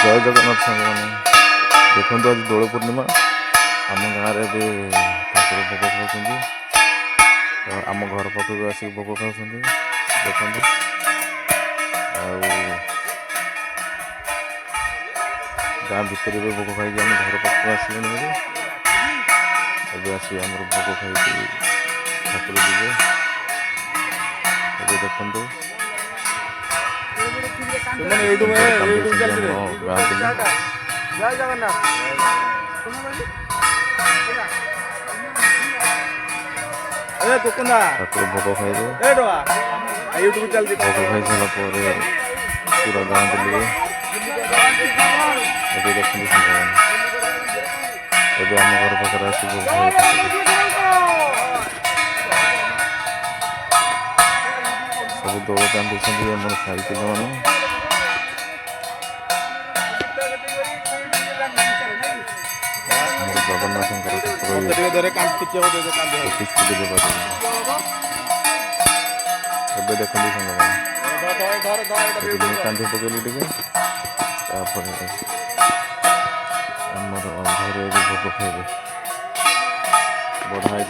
जय जगन्नाथ सांग मैंने देखो आज दोल पूर्णिमा आम गाँव भी ठाकुर भोग खाऊँ आम घर पाखक आसिक भोग खाऊँ देखो गाँ भितर भी भोग खाई आम घर पाखक आसले आस भोग खाई ठाकुर जी देखो ठाकुर भोग खाइबे भोग खाई सारा पूरा गाँ बुलिए देखते एवं आम घर पाखे आस सब दौड़ बांधी आम साई पिला मैंने जगन्नाथ देखते कांधी पकड़ी टे आमर अंधारे भोग खाइबे बढ़ाई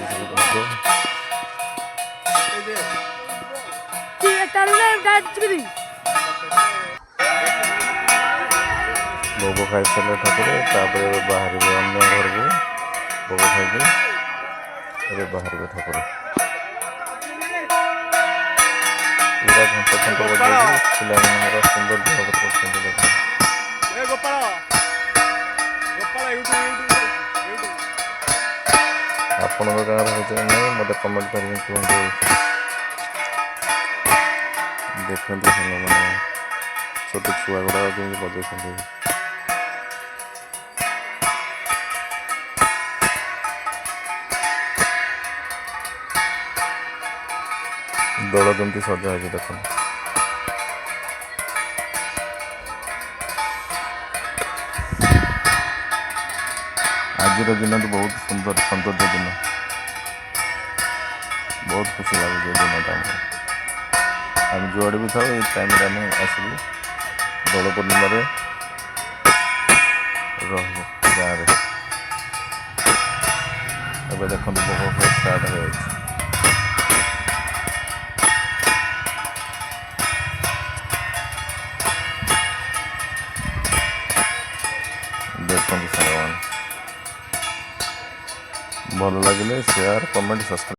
भोग खाई सारे ठाकुर बाहर अन्य घर को भोग खाई बाहर ठाकुर पूरा घंटा घंटा बजे पिला सुंदर भाव आपण गाँव हो मत कमेंट कर देखते मैंने छोटे छुआ गुड़ा बजे दौड़ जमी सजा है देख आज दिन तो बहुत सुंदर सौंदर्य दिन बहुत खुशी लगे दिन आम जुआड़े भी था टाइम आम आसलु दोल पूर्णिम गाँव में देखो भोग स्टार्ट हो देखते भल लगे शेयर कमेंट सब्सक्राइब।